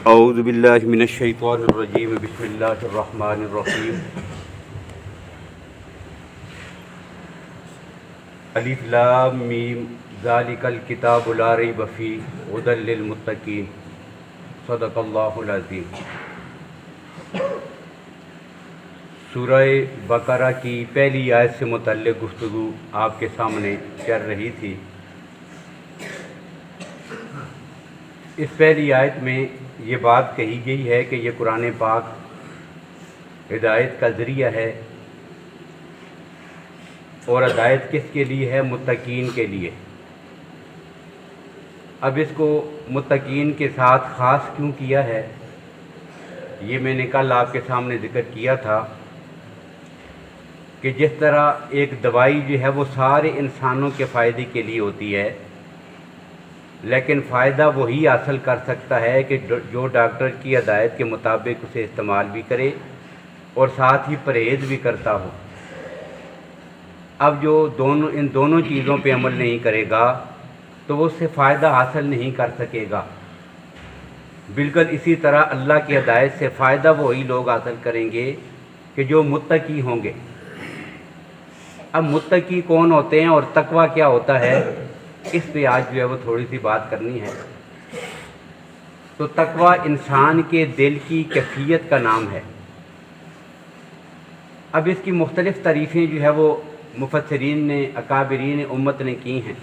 اعوذ باللہ من الشیطان الرجیم بسم اللہ الرحمن الرحیم الف لام میم ذالک الکتاب لا ریب فیہ ھدی للمتقین صدق اللہ العظیم۔ سورہ بقرہ کی پہلی آیت سے متعلق گفتگو آپ کے سامنے چل رہی تھی۔ اس پہلی آیت میں یہ بات کہی گئی ہے کہ یہ قرآن پاک ہدایت کا ذریعہ ہے، اور ہدایت کس کے لیے ہے؟ متقین کے لیے۔ اب اس کو متقین کے ساتھ خاص کیوں کیا ہے، یہ میں نے کل آپ کے سامنے ذکر کیا تھا کہ جس طرح ایک دوائی جو ہے وہ سارے انسانوں کے فائدے کے لیے ہوتی ہے، لیکن فائدہ وہی حاصل کر سکتا ہے کہ جو ڈاکٹر کی ہدایت کے مطابق اسے استعمال بھی کرے اور ساتھ ہی پرہیز بھی کرتا ہو۔ اب جو ان دونوں چیزوں پہ عمل نہیں کرے گا تو وہ اس سے فائدہ حاصل نہیں کر سکے گا۔ بالکل اسی طرح اللہ کی ہدایت سے فائدہ وہی لوگ حاصل کریں گے کہ جو متقی ہوں گے۔ اب متقی کون ہوتے ہیں اور تقویٰ کیا ہوتا ہے، اس پہ آج جو ہے وہ تھوڑی سی بات کرنی ہے۔ تو تقویٰ انسان کے دل کی کیفیت کا نام ہے۔ اب اس کی مختلف تعریفیں جو ہے وہ مفسرین نے، اکابرین امت نے کی ہیں۔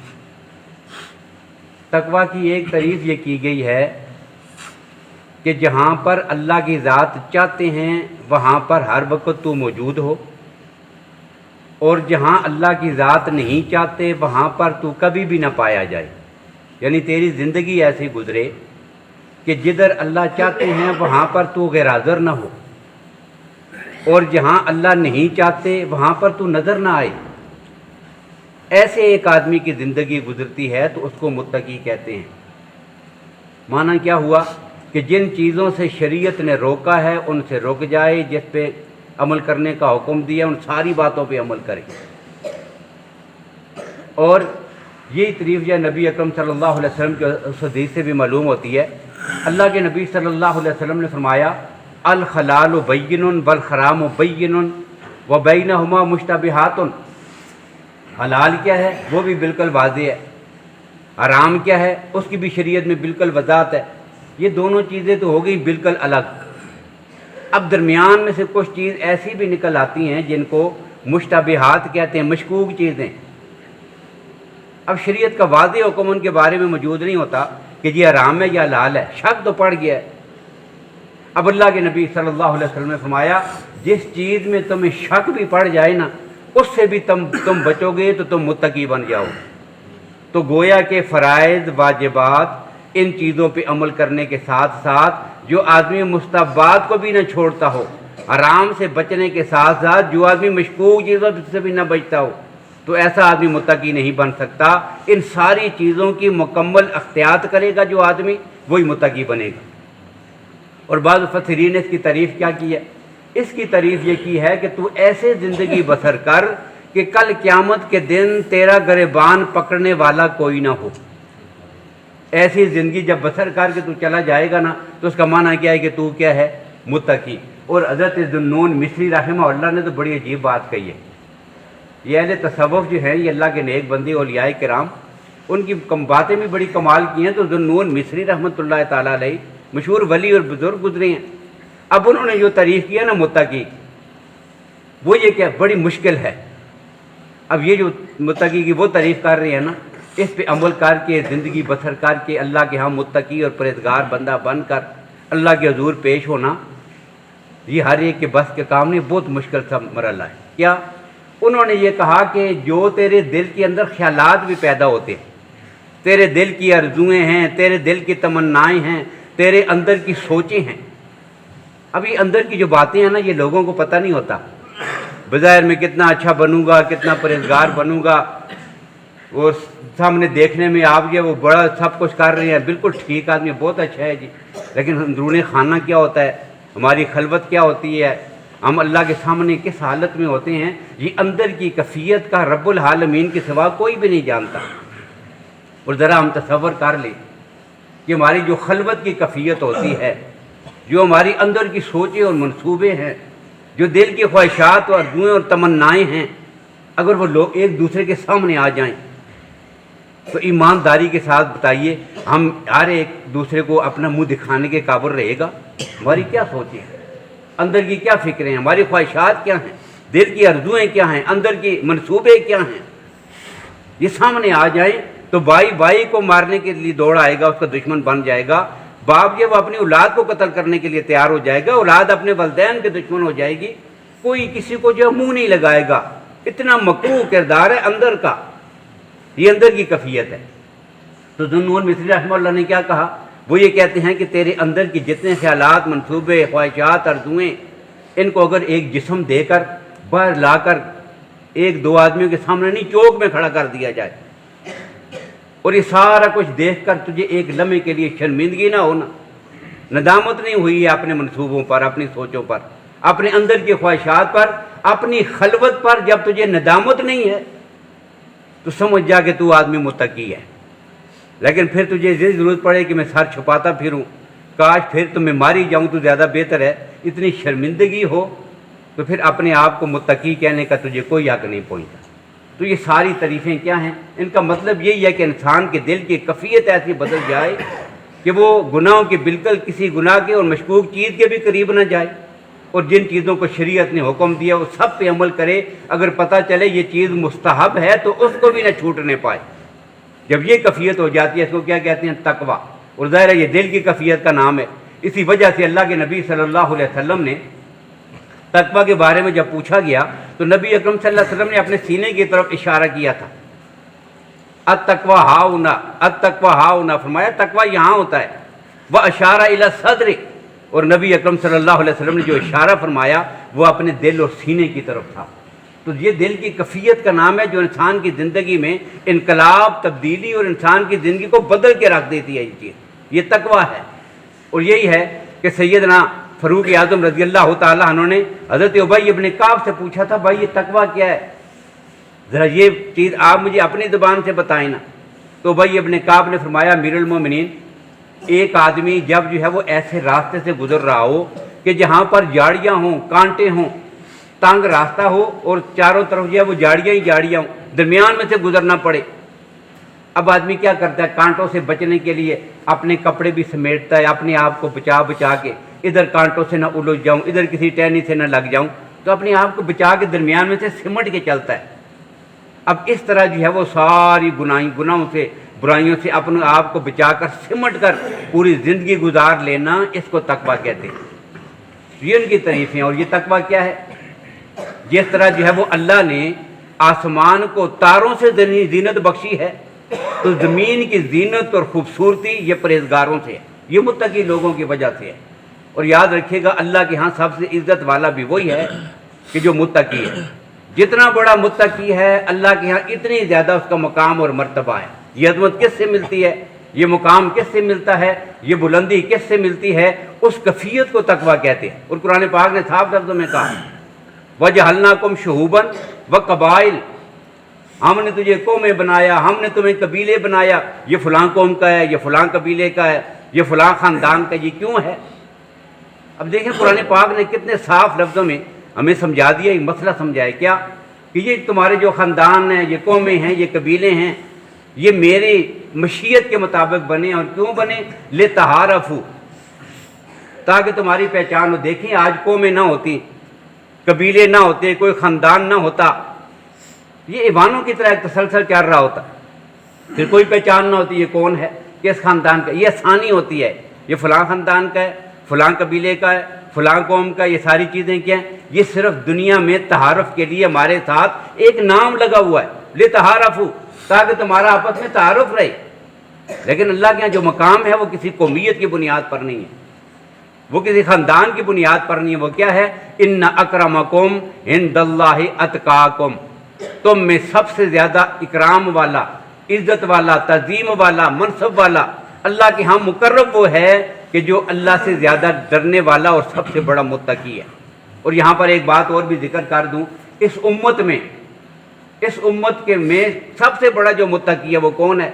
تقویٰ کی ایک تعریف یہ کی گئی ہے کہ جہاں پر اللہ کی ذات چاہتے ہیں وہاں پر ہر وقت تو موجود ہو، اور جہاں اللہ کی ذات نہیں چاہتے وہاں پر تو کبھی بھی نہ پایا جائے۔ یعنی تیری زندگی ایسی گزرے کہ جدھر اللہ چاہتے ہیں وہاں پر تو غیر حاضر نہ ہو، اور جہاں اللہ نہیں چاہتے وہاں پر تو نظر نہ آئے۔ ایسے ایک آدمی کی زندگی گزرتی ہے تو اس کو متقی کہتے ہیں۔ معنی کیا ہوا کہ جن چیزوں سے شریعت نے روکا ہے ان سے رک جائے، جس پہ عمل کرنے کا حکم دیا ان ساری باتوں پہ عمل کرے۔ اور یہی تعریف جو نبی اکرم صلی اللہ علیہ وسلم کے اس حدیث سے بھی معلوم ہوتی ہے۔ اللہ کے نبی صلی اللہ علیہ وسلم نے فرمایا الحلال بین والحرام بین وبینہما مشتبہات۔ حلال کیا ہے وہ بھی بالکل واضح ہے، حرام کیا ہے اس کی بھی شریعت میں بالکل وضاحت ہے۔ یہ دونوں چیزیں تو ہو گئی بالکل الگ۔ اب درمیان میں سے کچھ چیز ایسی بھی نکل آتی ہیں جن کو مشتبہات کہتے ہیں، مشکوک چیزیں۔ اب شریعت کا واضح حکم ان کے بارے میں موجود نہیں ہوتا کہ یہ حرام ہے یا حلال ہے، شک تو پڑ گیا ہے۔ اب اللہ کے نبی صلی اللہ علیہ وسلم نے فرمایا جس چیز میں تمہیں شک بھی پڑ جائے نا اس سے بھی تم بچو گے تو تم متقی بن جاؤ۔ تو گویا کہ فرائض واجبات ان چیزوں پہ عمل کرنے کے ساتھ ساتھ جو آدمی مستحبات کو بھی نہ چھوڑتا ہو، حرام سے بچنے کے ساتھ ساتھ جو آدمی مشکوک چیزوں سے بھی نہ بچتا ہو، تو ایسا آدمی متقی نہیں بن سکتا۔ ان ساری چیزوں کی مکمل اختیار کرے گا جو آدمی، وہی متقی بنے گا۔ اور بعض مفسرین نے اس کی تعریف کیا کی ہے؟ اس کی تعریف یہ کی ہے کہ تو ایسے زندگی بسر کر کہ کل قیامت کے دن تیرا گریبان پکڑنے والا کوئی نہ ہو۔ ایسی زندگی جب بسر کر کے تو چلا جائے گا نا تو اس کا معنی کیا ہے کہ تو کیا ہے؟ متقی۔ اور حضرت ذوالنون مصری رحمہ اللہ نے تو بڑی عجیب بات کہی ہے۔ یہ اہل تصوف جو ہے، یہ اللہ کے نیک بندے اولیاء کرام، ان کی باتیں بھی بڑی کمال کی ہیں۔ تو ذوالنون مصری رحمۃ اللہ تعالیٰ علیہ مشہور ولی اور بزرگ گزرے ہیں۔ اب انہوں نے جو تعریف کیا نا متقی، وہ یہ کہ بڑی مشکل ہے۔ اب یہ جو متقی کی وہ تعریف کر رہے ہیں نا، اس پہ عمل کر کے زندگی بسر کر کے اللہ کے ہاں متقی اور پرہیزگار بندہ بن کر اللہ کے حضور پیش ہونا، یہ ہر ایک کے بس کے کام نہیں، بہت مشکل سا مرحلہ ہے۔ کیا انہوں نے یہ کہا کہ جو تیرے دل کے اندر خیالات بھی پیدا ہوتے ہیں، تیرے دل کی آرزوئیں ہیں، تیرے دل کی تمنائیں ہیں، تیرے اندر کی سوچیں ہیں۔ اب یہ اندر کی جو باتیں ہیں نا، یہ لوگوں کو پتہ نہیں ہوتا۔ بظاہر میں کتنا اچھا بنوں گا، کتنا پرہیزگار بنوں گا، اور سامنے دیکھنے میں آپ جو وہ بڑا سب کچھ کر رہے ہیں، بالکل ٹھیک آدمی، بہت اچھا ہے جی، لیکن اندرون خانہ کیا ہوتا ہے، ہماری خلوت کیا ہوتی ہے، ہم اللہ کے سامنے کس حالت میں ہوتے ہیں، یہ اندر کی کیفیت کا رب العالمین کے سوا کوئی بھی نہیں جانتا۔ اور ذرا ہم تصور کر لیں کہ ہماری جو خلوت کی کیفیت ہوتی ہے، جو ہماری اندر کی سوچیں اور منصوبے ہیں، جو دل کی خواہشات اور آرزوئیں اور تمنائیں ہیں، اگر وہ لوگ ایک دوسرے کے سامنے آ جائیں تو ایمانداری کے ساتھ بتائیے، ہم ہر ایک دوسرے کو اپنا منہ دکھانے کے قابل رہے گا؟ ہماری کیا سوچیں ہیں، اندر کی کیا فکریں ہیں، ہماری خواہشات کیا ہیں، دل کی آرزوئیں کیا ہیں، اندر کی منصوبے کیا ہیں، یہ سامنے آ جائیں تو بھائی بھائی کو مارنے کے لیے دوڑ آئے گا، اس کا دشمن بن جائے گا، باپ جب اپنی اولاد کو قتل کرنے کے لیے تیار ہو جائے گا، اولاد اپنے والدین کے دشمن ہو جائے گی، کوئی کسی کو جو منہ نہیں لگائے گا۔ اتنا مکروہ کردار ہے اندر کا، یہ اندر کی کیفیت ہے۔ تو ذوالنون مصری رحمہ اللہ نے کیا کہا؟ وہ یہ کہتے ہیں کہ تیرے اندر کی جتنے خیالات، منصوبے، خواہشات، آرزوئیں، ان کو اگر ایک جسم دے کر باہر لا کر ایک دو آدمیوں کے سامنے نہیں، چوک میں کھڑا کر دیا جائے، اور یہ سارا کچھ دیکھ کر تجھے ایک لمحے کے لیے شرمندگی نہ ہونا، ندامت نہیں ہوئی ہے اپنے منصوبوں پر، اپنی سوچوں پر، اپنے اندر کی خواہشات پر، اپنی خلوت پر، جب تجھے ندامت نہیں ہے تو سمجھ جا کہ تو آدمی متقی ہے۔ لیکن پھر تجھے یہ ضرورت پڑے کہ میں سر چھپاتا پھروں، کاش پھر تو میں ماری جاؤں تو زیادہ بہتر ہے، اتنی شرمندگی ہو تو پھر اپنے آپ کو متقی کہنے کا تجھے کوئی حق نہیں پہنچتا۔ تو یہ ساری تعریفیں کیا ہیں؟ ان کا مطلب یہی ہے کہ انسان کے دل کی کیفیت ایسی بدل جائے کہ وہ گناہوں کے بالکل کسی گناہ کے اور مشکوک چیز کے بھی قریب نہ جائے، اور جن چیزوں کو شریعت نے حکم دیا وہ سب پہ عمل کرے، اگر پتہ چلے یہ چیز مستحب ہے تو اس کو بھی نہ چھوٹنے پائے۔ جب یہ کیفیت ہو جاتی ہے اس کو کیا کہتے ہیں؟ تقویٰ، اور ظاہر ہے یہ دل کی کیفیت کا نام ہے۔ اسی وجہ سے اللہ کے نبی صلی اللہ علیہ وسلم نے تقویٰ کے بارے میں جب پوچھا گیا تو نبی اکرم صلی اللہ علیہ وسلم نے اپنے سینے کی طرف اشارہ کیا تھا، التقویٰ ہاؤنا، التقویٰ ہاؤنا، فرمایا تقویٰ یہاں ہوتا ہے، واشار الی الصدر، اور نبی اکرم صلی اللہ علیہ وسلم نے جو اشارہ فرمایا وہ اپنے دل اور سینے کی طرف تھا۔ تو یہ دل کی کیفیت کا نام ہے جو انسان کی زندگی میں انقلاب، تبدیلی اور انسان کی زندگی کو بدل کے رکھ دیتی ہے، یہ چیز، یہ تقویٰ ہے۔ اور یہی ہے کہ سیدنا فاروق اعظم رضی اللہ تعالیٰ عنہ نے حضرت ابی ابن کعب سے پوچھا تھا، بھائی یہ تقویٰ کیا ہے، ذرا یہ چیز آپ مجھے اپنی زبان سے بتائیں نا۔ تو ابی ابن کعب نے فرمایا، امیر المومنین، ایک آدمی جب جو ہے وہ ایسے راستے سے گزر رہا ہو کہ جہاں پر جھاڑیاں ہوں، کانٹے ہوں، تنگ راستہ ہو اور چاروں طرف جو ہے وہ جھاڑیاں ہی جھاڑیاں ہوں، درمیان میں سے گزرنا پڑے، اب آدمی کیا کرتا ہے؟ کانٹوں سے بچنے کے لیے اپنے کپڑے بھی سمیٹتا ہے، اپنے آپ کو بچا کے، ادھر کانٹوں سے نہ الجھ جاؤں، ادھر کسی ٹہنی سے نہ لگ جاؤں، تو اپنے آپ کو بچا کے درمیان میں سے سمٹ کے چلتا ہے۔ اب اس طرح جو ہے وہ ساری گناہوں سے، برائیوں سے اپنے آپ کو بچا کر، سمٹ کر پوری زندگی گزار لینا، اس کو تقویٰ کہتے ہیں۔ یہ ان کی تعریفیں، اور یہ تقویٰ کیا ہے؟ جس طرح جو ہے وہ اللہ نے آسمان کو تاروں سے زینت بخشی ہے، تو زمین کی زینت اور خوبصورتی یہ پرہیزگاروں سے ہے، یہ متقی لوگوں کی وجہ سے ہے۔ اور یاد رکھیے گا اللہ کے ہاں سب سے عزت والا بھی وہی ہے کہ جو متقی ہے۔ جتنا بڑا متقی ہے اللہ کے ہاں اتنی زیادہ اس کا مقام اور مرتبہ ہے۔ یہ عظمت کس سے ملتی ہے؟ یہ مقام کس سے ملتا ہے؟ یہ بلندی کس سے ملتی ہے؟ اس کیفیت کو تقویٰ کہتے ہیں۔ اور قرآن پاک نے صاف لفظوں میں کہا، وَجَعَلْنَاكُمْ شُعُوبًا وَقَبَائِلَ، ہم نے تجھے قومیں بنایا، ہم نے تمہیں قبیلے بنایا، یہ فلاں قوم کا ہے، یہ فلاں قبیلے کا ہے، یہ فلاں خاندان کا، یہ کیوں ہے؟ اب دیکھیں قرآن پاک نے کتنے صاف لفظوں میں ہمیں سمجھا دیا، یہ مسئلہ سمجھایا کیا کہ یہ تمہارے جو خاندان ہیں، یہ قومیں ہیں، یہ قبیلے ہیں، یہ میری مشیت کے مطابق بنے، اور کیوں بنے؟ لِتَعَارَفُوا، تاکہ تمہاری پہچان ہو۔ دیکھیں آج قومیں نہ ہوتی، قبیلے نہ ہوتے، کوئی خاندان نہ ہوتا، یہ ایوانوں کی طرح ایک تسلسل چل رہا ہوتا، پھر کوئی پہچان نہ ہوتی، یہ کون ہے، کس خاندان کا، یہ آسانی ہوتی ہے، یہ فلاں خاندان کا ہے، فلاں قبیلے کا ہے، فلاں قوم کا، یہ ساری چیزیں کیا ہیں؟ یہ صرف دنیا میں تعارف کے لیے ہمارے ساتھ ایک نام لگا ہوا ہے، لِتَعَارَفُوا، تاکہ تمہارا آپس میں تعارف رہے۔ لیکن اللہ کے یہاں جو مقام ہے وہ کسی قومیت کی بنیاد پر نہیں ہے، وہ کسی خاندان کی بنیاد پر نہیں ہے، وہ کیا ہے؟ اِنَّ أَكْرَمَكُمْ عِندَ اللَّهِ أَتْقَاكُمْ، تم میں سب سے زیادہ اکرام والا، عزت والا، تعظیم والا، منصب والا اللہ کے ہاں مقرب وہ ہے کہ جو اللہ سے زیادہ ڈرنے والا اور سب سے بڑا متقی ہے۔ اور یہاں پر ایک بات اور بھی ذکر کر دوں، اس امت کے میں سب سے بڑا جو متقی ہے وہ کون ہے؟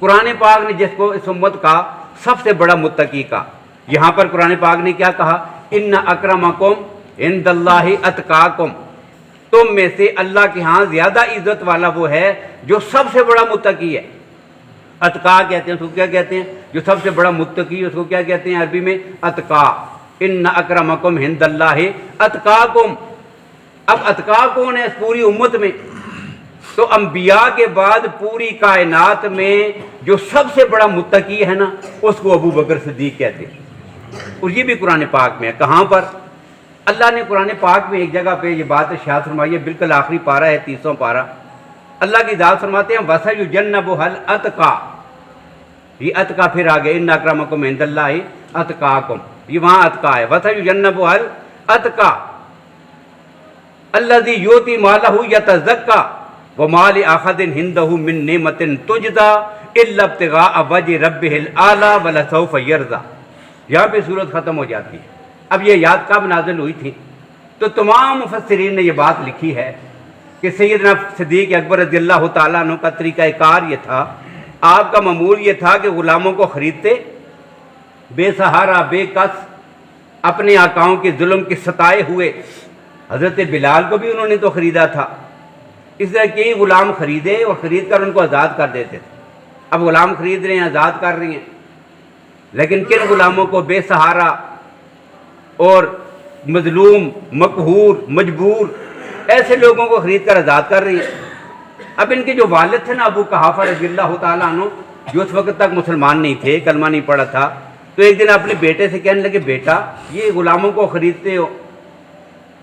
قرآن پاک نے جس کو اس امت کا سب سے بڑا متقی کا، یہاں پر قرآن پاک نے کیا کہا؟ ان اکرمکم عند اللہ اتقاکم، تم میں سے اللہ کے ہاں زیادہ عزت والا وہ ہے جو سب سے بڑا متقی ہے۔ اتقا کہتے ہیں، اس کو کیا کہتے ہیں؟ جو سب سے بڑا متقی، اس کو کیا کہتے ہیں عربی میں؟ اتقا۔ ان اکرمکم عند اللہ اتقاکم۔ اب اتقا کون ہے اس پوری امت میں؟ تو انبیاء کے بعد پوری کائنات میں جو سب سے بڑا متقی ہے نا، اس کو ابو بکر صدیق کہتے ہیں۔ اور یہ بھی قرآن پاک میں ہے۔ کہاں پر؟ اللہ نے قرآن پاک میں ایک جگہ پہ یہ بات ارشاد فرمائی ہے، بالکل آخری پارہ ہے، 30واں پارہ۔ اللہ کی ذات فرماتے ہیں وَسَيُجَنَّبُهَا الْأَتْقَى۔ یہ اتقا پھر آگے ان اکرمکم عند اللہ اتقاکم، یہ وہاں اتقا ہے۔ وَسَيُجَنَّبُهَا الْأَتْقَى الَّذِي يُؤْتِي مَالَهُ يَتَزَكَّى وَمَا لِأَحَدٍ عِندَهُ مِن نِّعْمَةٍ تُجْزَىٰ إِلَّا ابْتِغَاءَ وَجْهِ رَبِّهِ الْأَعْلَىٰ وَلَسَوْفَ يَرْضَىٰ۔ یہاں پہ صورت ختم ہو جاتی ہے۔ اب یہ آیات کب نازل ہوئی تھی؟ تو تمام مفسرین نے یہ بات لکھی ہے کہ سیدنا صدیق اکبر رضی اللہ تعالیٰ عنہ کا طریقہ کار یہ تھا، آپ کا معمول یہ تھا کہ غلاموں کو خریدتے، بے سہارا بے کس اپنے آقاؤں کے ظلم کے ستائے ہوئے، حضرت بلال کو بھی انہوں نے تو خریدا تھا، اس طرح کئی غلام خریدے اور خرید کر ان کو آزاد کر دیتے تھے۔ اب غلام خرید رہے ہیں، آزاد کر رہے ہیں، لیکن کن غلاموں کو؟ بے سہارا اور مظلوم، مقہور، مجبور، ایسے لوگوں کو خرید کر آزاد کر رہی ہیں۔ اب ان کے جو والد تھے نا ابو قحافہ رضی اللہ تعالیٰ عنہ، جو اس وقت تک مسلمان نہیں تھے، کلمہ نہیں پڑھا تھا، تو ایک دن اپنے بیٹے سے کہنے لگے بیٹا یہ غلاموں کو خریدتے ہو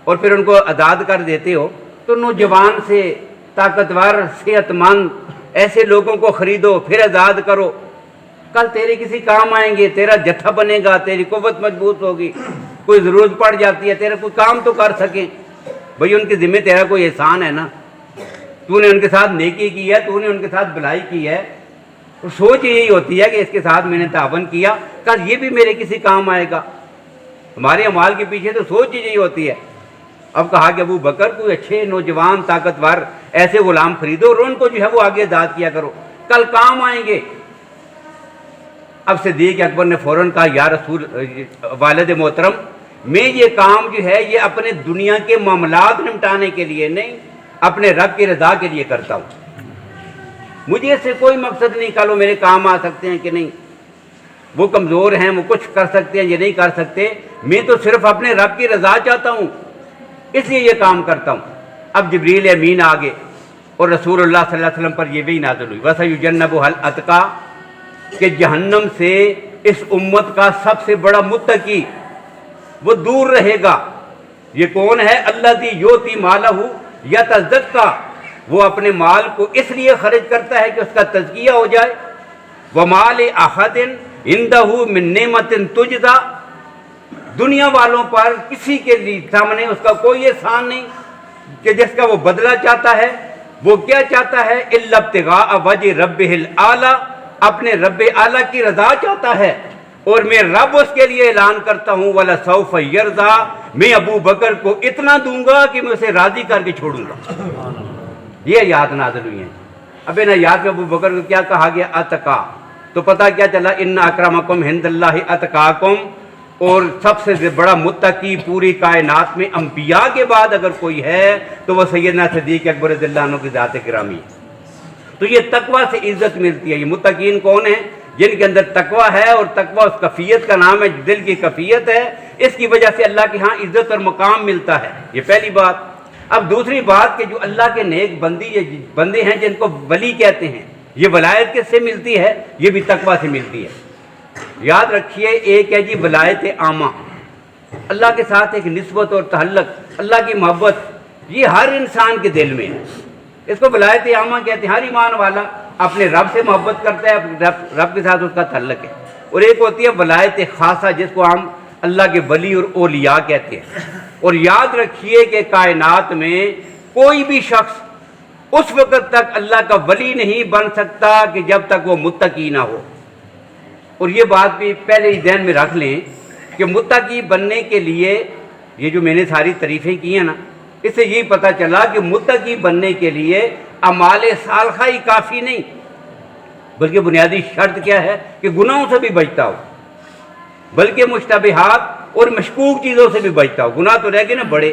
اور پھر ان کو آزاد کر دیتے ہو، تو نوجوان سے، طاقتور، صحت مند ایسے لوگوں کو خریدو پھر آزاد کرو، کل تیرے کسی کام آئیں گے، تیرا جتھا بنے گا، تیری قوت مضبوط ہوگی، کوئی ضرورت پڑ جاتی ہے، تیرا کوئی کام تو کر سکیں۔ بھئی ان کے ذمہ تیرا کوئی احسان ہے نا، تو نے ان کے ساتھ نیکی کی ہے، تو نے ان کے ساتھ بھلائی کی ہے، اور سوچ یہی ہوتی ہے کہ اس کے ساتھ میں نے تعاون کیا، کل یہ بھی میرے کسی کام آئے گا۔ ہمارے اعمال کے پیچھے تو سوچ یہی ہوتی ہے۔ اب کہا کہ ابو بکر کوئی اچھے نوجوان طاقتور ایسے غلام خریدو اور ان کو جو ہے وہ آگے آزاد کیا کرو، کل کام آئیں گے۔ اب صدیق اکبر نے فوراً کہا یا رسول والد محترم، میں یہ کام جو ہے یہ اپنے دنیا کے معاملات نمٹانے کے لیے نہیں، اپنے رب کی رضا کے لیے کرتا ہوں، مجھے اس سے کوئی مقصد نہیں کل وہ میرے کام آ سکتے ہیں کہ نہیں، وہ کمزور ہیں، وہ کچھ کر سکتے ہیں، یہ نہیں کر سکتے، میں تو صرف اپنے رب کی رضا چاہتا ہوں، اس لیے یہ کام کرتا ہوں۔ اب جبریل امین آگے اور رسول اللہ صلی اللہ علیہ وسلم پر یہ بھی نازل ہوئی وَسَيُجَنَّبُهَا الْأَتْقَى، کہ جہنم سے اس امت کا سب سے بڑا متقی وہ دور رہے گا۔ یہ کون ہے؟ الذی یؤتی مالہ یتزکیٰ، وہ اپنے مال کو اس لیے خرچ کرتا ہے کہ اس کا تزکیہ ہو جائے۔ وما لأحد عندہ من نعمت تجزیٰ، دنیا والوں پر کسی کے سامنے اس کا کوئی احسان نہیں کہ جس کا وہ بدلہ چاہتا ہے۔ وہ کیا چاہتا ہے؟ الا ابتغاء وجہ ربہ الاعلیٰ، اپنے رب اعلیٰ کی رضا چاہتا ہے، اور میں رب اس کے لیے اعلان کرتا ہوں وَلَسَوْفَ يَرْضَىٰ، میں ابو بکر کو اتنا دوں گا کہ میں اسے راضی کر کے چھوڑوں گا۔ یہ آیات نازل ہوئی ہیں۔ اب ان آیات میں ابو بکر کو کیا کہا گیا؟ اتقا۔ تو پتہ کیا چلا؟ ان اکرمکم عند اللہ اتقاکم، اور سب سے بڑا متقی پوری کائنات میں انبیاء کے بعد اگر کوئی ہے تو وہ سیدنا صدیق اکبر رضی اللہ عنہ کی ذات گرامی ہے۔ تو یہ تقوی سے عزت ملتی ہے۔ یہ متقین کون ہیں؟ جن کے اندر تقوی ہے، اور تقوی اس کفیت کا نام ہے، دل کی کفیت ہے، اس کی وجہ سے اللہ کے ہاں عزت اور مقام ملتا ہے۔ یہ پہلی بات۔ اب دوسری بات کہ جو اللہ کے نیک بندے ہیں جن کو ولی کہتے ہیں، یہ ولایت کس سے ملتی ہے؟ یہ بھی تقوی سے ملتی ہے۔ یاد رکھیے، ایک ہے جی ولایت عامہ، اللہ کے ساتھ ایک نسبت اور تعلق، اللہ کی محبت، یہ ہر انسان کے دل میں ہے، اس کو ولایت عامہ کہتے ہیں۔ ہر ایمان والا اپنے رب سے محبت کرتا ہے، رب کے ساتھ اس کا تعلق ہے۔ اور ایک ہوتی ہے ولایت خاصہ، جس کو ہم اللہ کے ولی اور اولیاء کہتے ہیں۔ اور یاد رکھیے کہ کائنات میں کوئی بھی شخص اس وقت تک اللہ کا ولی نہیں بن سکتا کہ جب تک وہ متقی نہ ہو۔ اور یہ بات بھی پہلے ہی ذہن میں رکھ لیں کہ متقی بننے کے لیے یہ جو میں نے ساری تعریفیں کی ہیں نا، اس سے یہی پتہ چلا کہ متقی بننے کے لیے اعمال صالحہ ہی کافی نہیں، بلکہ بنیادی شرط کیا ہے کہ گناہوں سے بھی بچتا ہو، بلکہ مشتبہات اور مشکوک چیزوں سے بھی بچتا ہو۔ گناہ تو رہ گئے نا بڑے،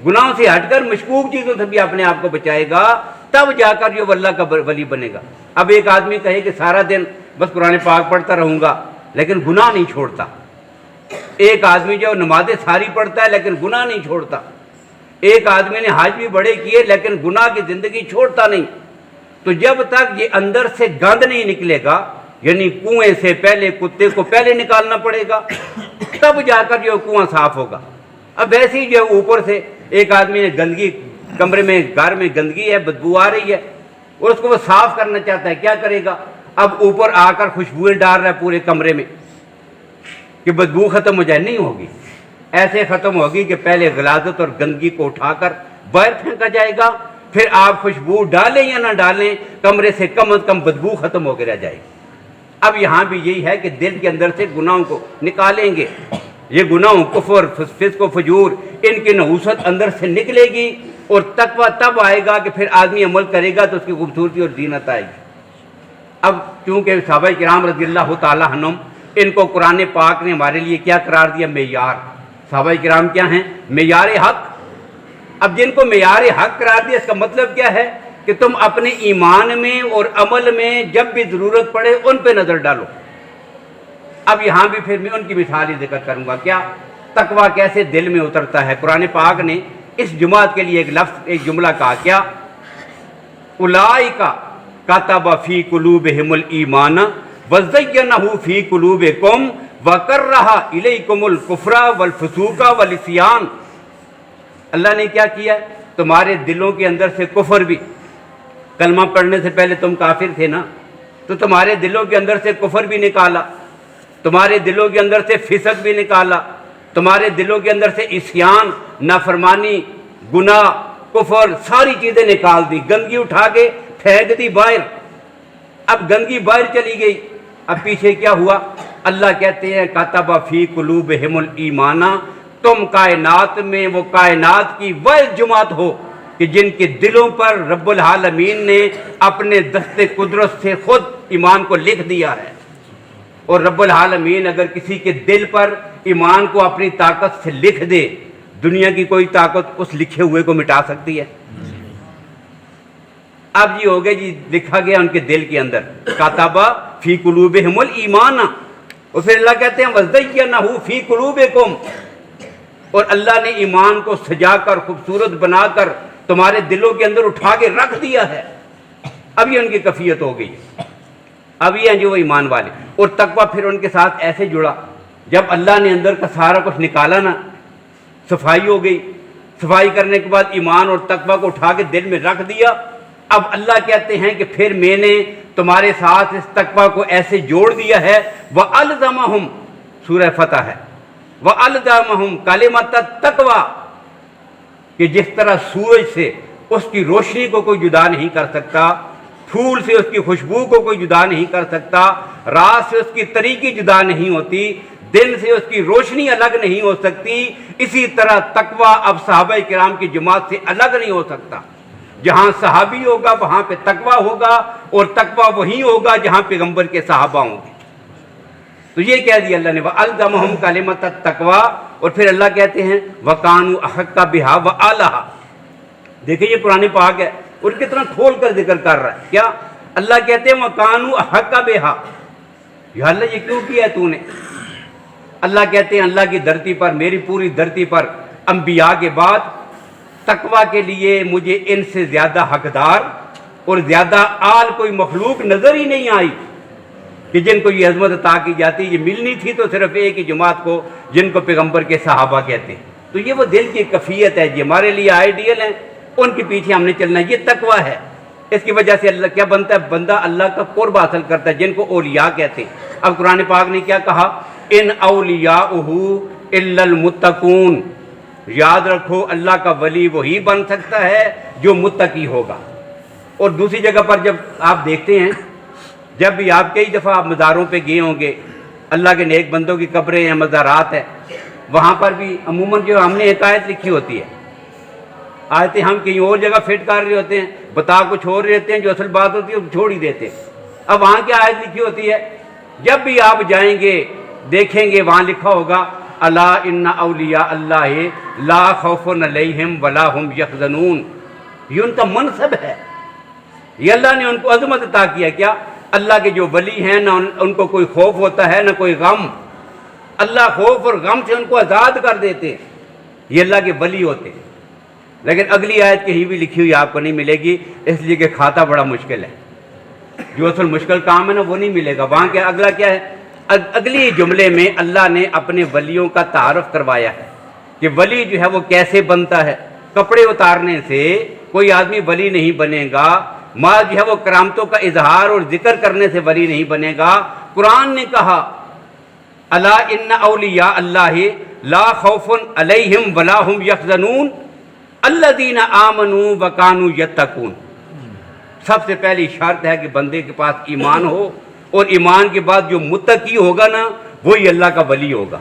گناہوں سے ہٹ کر مشکوک چیزوں سے بھی اپنے آپ کو بچائے گا، تب جا کر جو اللہ کا ولی بنے گا۔ اب ایک آدمی کہے کہ سارا دن بس قرآن پاک پڑھتا رہوں گا لیکن گناہ نہیں چھوڑتا، ایک آدمی جو نمازیں ساری پڑھتا ہے لیکن گناہ نہیں چھوڑتا، ایک آدمی نے حج بھی بڑے کیے لیکن گناہ کی زندگی چھوڑتا نہیں، تو جب تک یہ اندر سے گند نہیں نکلے گا، یعنی کنویں سے پہلے کتے کو پہلے نکالنا پڑے گا، تب جا کر جو کنواں صاف ہوگا۔ اب ویسے ہی جو اوپر سے ایک آدمی نے گندگی، کمرے میں گھر میں گندگی ہے، بدبو آ رہی ہے اور اس کو وہ صاف کرنا چاہتا ہے، کیا کرے گا؟ اب اوپر آ کر خوشبوئیں ڈال رہا ہے پورے کمرے میں کہ بدبو ختم ہو جائے، نہیں ہوگی۔ ایسے ختم ہوگی کہ پہلے غلاظت اور گندگی کو اٹھا کر باہر پھینکا جائے گا، پھر آپ خوشبو ڈالیں یا نہ ڈالیں کمرے سے کم از کم بدبو ختم ہو کے رہ جائے گی۔ اب یہاں بھی یہی ہے کہ دل کے اندر سے گناہوں کو نکالیں گے، یہ گناہوں، کفر، فسق و فجور، ان کی نحوست اندر سے نکلے گی اور تقویٰ تب آئے گا کہ پھر آدمی عمل کرے گا تو اس کی خوبصورتی اور زینت آئے گی۔ اب چونکہ صحابہ کرام رضی اللہ تعالیٰ عنہم، ان کو قرآن پاک نے ہمارے لیے کیا قرار دیا؟ معیار۔ صحابہ کرام کیا ہیں؟ معیار حق۔ اب جن کو معیار حق قرار دیا، اس کا مطلب کیا ہے کہ تم اپنے ایمان میں اور عمل میں جب بھی ضرورت پڑے ان پہ نظر ڈالو۔ اب یہاں بھی پھر میں ان کی مثال ہی ذکر کروں گا، کیا تقویٰ کیسے دل میں اترتا ہے۔ قرآن پاک نے اس جماعت کے لیے ایک لفظ، ایک جملہ کہا، کیا؟ اولئک کتب فی قلوبہم الایمان وزینہ فی قلوبکم وکرہ الیکم الکفر والفسوق والعصیان۔ اللہ نے کیا کیا؟ تمہارے دلوں کے اندر سے کفر بھی، کلمہ پڑھنے سے پہلے تم کافر تھے نا، تو تمہارے دلوں کے اندر سے کفر بھی نکالا، تمہارے دلوں کے اندر سے فسق بھی نکالا، تمہارے دلوں کے اندر سے عصیان، نافرمانی، گناہ، کفر، ساری چیزیں نکال دی، گندگی اٹھا کے پھینک دی باہر۔ اب گندگی باہر چلی گئی، اب پیچھے کیا ہوا؟ اللہ کہتے ہیں کتب فی قلوبہم الایمان، تم کائنات میں وہ کائنات کی وہ جماعت ہو کہ جن کے دلوں پر رب العالمین نے اپنے دست قدرت سے خود ایمان کو لکھ دیا ہے۔ اور رب العالمین اگر کسی کے دل پر ایمان کو اپنی طاقت سے لکھ دے، دنیا کی کوئی طاقت اس لکھے ہوئے کو مٹا سکتی ہے؟ اب یہ ہو گیا جی، لکھا گیا ان کے دل کے اندر، کتب فی قلوبہم الایمان، اور پھر اللہ کہتے ہیں وزینہ فی قلوبکم، اور اللہ نے ایمان کو سجا کر خوبصورت بنا کر تمہارے دلوں کے اندر اٹھا کے رکھ دیا ہے۔ اب یہ ان کی کیفیت ہو گئی، اب یہ ہیں جو وہ ایمان والے۔ اور تقویٰ پھر ان کے ساتھ ایسے جڑا، جب اللہ نے اندر کا سارا کچھ نکالا نا، صفائی ہو گئی، صفائی کرنے کے بعد ایمان اور تقویٰ کو اٹھا کے دل میں رکھ دیا، اب اللہ کہتے ہیں کہ پھر میں نے تمہارے ساتھ اس تقویٰ کو ایسے جوڑ دیا ہے، وَأَلْزَمَهُمْ، سورہ فتح ہے، وَأَلْزَمَهُمْ کَلِمَةَ التَّقْوَىٰ، کہ جس طرح سورج سے اس کی روشنی کو کوئی جدا نہیں کر سکتا، پھول سے اس کی خوشبو کو کوئی جدا نہیں کر سکتا، رات سے اس کی تاریکی جدا نہیں ہوتی، دن سے اس کی روشنی الگ نہیں ہو سکتی، اسی طرح تقویٰ اب صحابہ کرام کی جماعت سے الگ نہیں ہو سکتا۔ جہاں صحابی ہوگا وہاں پہ تقویٰ ہوگا، اور تقویٰ وہی ہوگا جہاں پیغمبر کے صحابہ ہوں گے۔ تو یہ کہہ دیا اللہ نے، وَأَلْزَمَهُمْ کَلِمَةَ التَّقْوَىٰ، اور پھر اللہ کہتے ہیں وَكَانُوا أَحَقَّ بِهَا وَأَهْلَهَا۔ دیکھیں یہ قرآن پاک ہے اور کتنا کھول کر ذکر کر رہا ہے، کیا اللہ کہتے ہیں وَكَانُوا أَحَقَّ بِهَا، یا اللہ یہ کیوں کیا ہے تو نے؟ اللہ کہتے ہیں اللہ کی دھرتی پر، میری پوری دھرتی پر انبیاء کے بعد تقویٰ کے لیے مجھے ان سے زیادہ حقدار اور زیادہ آل کوئی مخلوق نظر ہی نہیں آئی کہ جن کو یہ عظمت عطا کی جاتی۔ یہ ملنی تھی تو صرف ایک ہی جماعت کو، جن کو پیغمبر کے صحابہ کہتے ہیں۔ تو یہ وہ دل کی کیفیت ہے جی، ہمارے لیے آئیڈیل ہیں، ان کے پیچھے ہم نے چلنا ہے، یہ تقویٰ ہے۔ اس کی وجہ سے اللہ کیا بنتا ہے؟ بندہ اللہ کا قرب حاصل کرتا ہے، جن کو اولیاء کہتے ہیں۔ اب قرآن پاک نے کیا کہا؟ ان اولیاءہ الا المتقون، یاد رکھو اللہ کا ولی وہی بن سکتا ہے جو متقی ہوگا۔ اور دوسری جگہ پر جب آپ دیکھتے ہیں، جب بھی آپ کئی دفعہ آپ مزاروں پہ گئے ہوں گے، اللہ کے نیک بندوں کی قبریں ہیں، مزارات ہیں، وہاں پر بھی عموماً جو ہم نے ایک آیت لکھی ہوتی ہے، آیتیں ہم کہیں اور جگہ فٹ کر رہے ہوتے ہیں، بتا کچھ اور رہتے ہیں، جو اصل بات ہوتی ہے وہ چھوڑ ہی دیتے ہیں۔ اب وہاں کیا آیت لکھی ہوتی ہے؟ جب بھی آپ جائیں گے دیکھیں گے وہاں لکھا ہوگا الا ان اولیاء اللہ لا خوف علیہم ولا هم یحزنون. یہ ان کا منصب ہے، یہ اللہ نے ان کو عظمت عطا کیا. کیا اللہ کے جو ولی ہیں نہ ان کو کوئی خوف ہوتا ہے نہ کوئی غم. اللہ خوف اور غم سے ان کو آزاد کر دیتے ہیں، یہ اللہ کے ولی ہوتے ہیں. لیکن اگلی آیت کہیں بھی لکھی ہوئی آپ کو نہیں ملے گی، اس لیے کہ کھاتا بڑا مشکل ہے. جو اصل مشکل کام ہے نا وہ نہیں ملے گا. وہاں کیا اگلا کیا ہے؟ اگلی جملے میں اللہ نے اپنے ولیوں کا تعارف کروایا ہے کہ ولی جو ہے وہ کیسے بنتا ہے. کپڑے اتارنے سے کوئی آدمی ولی نہیں بنے گا، ماں جو ہے وہ کرامتوں کا اظہار اور ذکر کرنے سے ولی نہیں بنے گا. قرآن نے کہا الا ان اولیاء اللہ لا خوف علیہم ولا هم یحزنون الذین آمنوا وکانوا یتقون. سب سے پہلی شرط ہے کہ بندے کے پاس ایمان ہو، اور ایمان کے بعد جو متقی ہوگا نا وہی اللہ کا ولی ہوگا.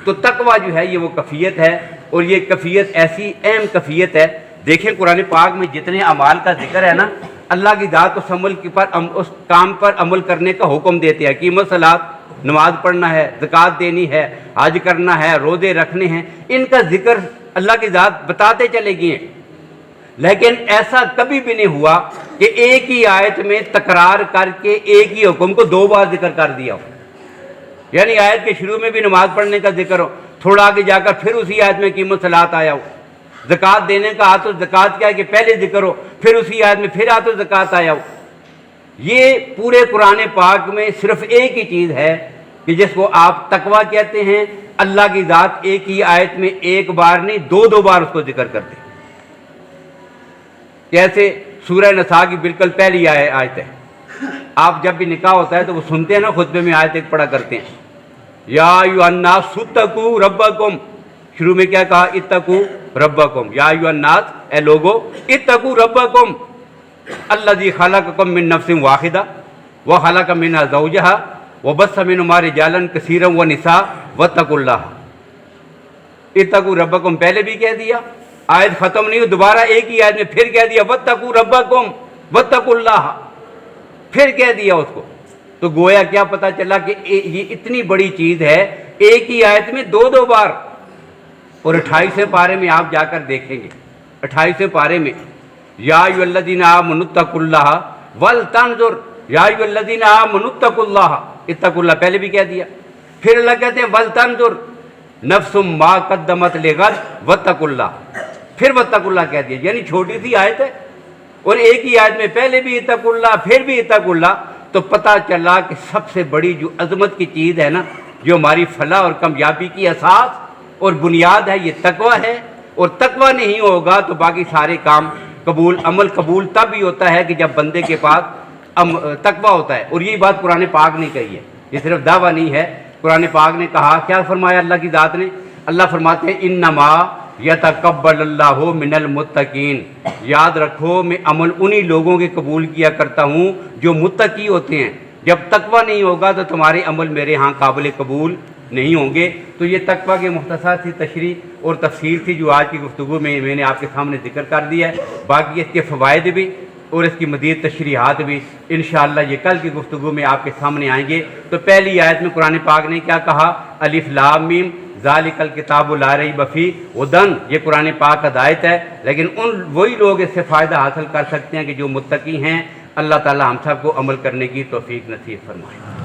تو تقویٰ جو ہے یہ وہ کیفیت ہے، اور یہ کیفیت ایسی اہم کیفیت ہے. دیکھیں قرآن پاک میں جتنے اعمال کا ذکر ہے نا، اللہ کی ذات اس کام پر عمل کرنے کا حکم دیتے ہیں. اقیموا الصلاۃ، نماز پڑھنا ہے، زکوٰۃ دینی ہے، حج کرنا ہے، روزے رکھنے ہیں، ان کا ذکر اللہ کی ذات بتاتے چلے گئے ہیں. لیکن ایسا کبھی بھی نہیں ہوا کہ ایک ہی آیت میں تکرار کر کے ایک ہی حکم کو دو بار ذکر کر دیا ہو. یعنی آیت کے شروع میں بھی نماز پڑھنے کا ذکر ہو، تھوڑا آگے جا کر پھر اسی آیت میں اقیموا الصلاۃ آیا ہو. زکوٰۃ دینے کا آیت زکوٰۃ کیا ہے کہ پہلے ذکر ہو، پھر اسی آیت میں پھر آیت زکوٰۃ آیا ہو. یہ پورے قرآن پاک میں صرف ایک ہی چیز ہے کہ جس کو آپ تقویٰ کہتے ہیں. اللہ کی ذات ایک ہی آیت میں ایک بار نہیں دو بار اس کو ذکر کرتے. کیسے؟ سورہ نساء کی بالکل پہلی آیت ہے. آپ جب بھی نکاح ہوتا ہے تو وہ سنتے ہیں نا، خطبے میں آیت ایک پڑھا کرتے ہیں یا ایھا الناس اتقوا ربکم. شروع میں کیا کہا؟ اتقوا ربکم. یا ایھا الناس، اے لوگو، اتقوا ربکم الذی خلقکم من نفس واحدہ وخلق منها زوجها وبث منہما رجالا کثیرا ونساء واتقوا اللہ. اتقوا ربکم پہلے بھی کہہ دیا، آیت ختم نہیں، دوبارہ ایک ہی آیت میں پھر کہہ دیا واتقوا ربکم واتقوا اللہ، پھر کہہ دیا اس کو. تو گویا کیا پتہ چلا کہ یہ اتنی بڑی چیز ہے، ایک ہی آیت میں دو بار. اور 28ویں پارے میں آپ جا کر دیکھیں گے، 28ویں پارے میں یا ایھا الذین آمنوا اتقوا اللہ ولتنظر، یا ایھا الذین آمنوا اتقوا اللہ، اتقوا اللہ پہلے بھی کہہ دیا. پھر اللہ کہتے ہیں ولتنظر نفس ما قدمت لغد واتقوا اللہ، پھر واتقوا اللہ کہہ دیا. یعنی چھوٹی سی آیت ہے اور ایک ہی آیت میں پہلے بھی اتقوا اللہ پھر بھی اتقوا اللہ. تو پتہ چلا کہ سب سے بڑی جو عظمت کی چیز ہے نا، جو ہماری فلاح اور کامیابی کی اساس اور بنیاد ہے، یہ تقویٰ ہے. اور تقویٰ نہیں ہوگا تو باقی سارے کام قبول، عمل قبول تب ہی ہوتا ہے کہ جب بندے کے پاس تقویٰ ہوتا ہے. اور یہی بات قرآن پاک نے کہی ہے، یہ صرف دعویٰ نہیں ہے. قرآن پاک نے کہا، کیا فرمایا اللہ کی ذات نے؟ اللہ فرماتے ہیں انما یتقبل اللہ من المتقین. یاد رکھو میں عمل انہی لوگوں کے قبول کیا کرتا ہوں جو متقی ہوتے ہیں. جب تقویٰ نہیں ہوگا تو تمہارے عمل میرے ہاں قابل قبول نہیں ہوں گے. تو یہ تقویٰ کے مختصر سی تشریح اور تفصیل تھی جو آج کی گفتگو میں نے آپ کے سامنے ذکر کر دیا ہے. باقی اس کے فوائد بھی اور اس کی مزید تشریحات بھی انشاءاللہ یہ کل کی گفتگو میں آپ کے سامنے آئیں گے. تو پہلی آیت میں قرآن پاک نے کیا کہا؟ الف لام میم ذالک الکتاب لا ریب فیہ ھدی. یہ قرآن پاک ہدایت ہے، لیکن وہی لوگ اس سے فائدہ حاصل کر سکتے ہیں کہ جو متقی ہیں. اللہ تعالی ہم سب کو عمل کرنے کی توفیق نصیب فرمائے.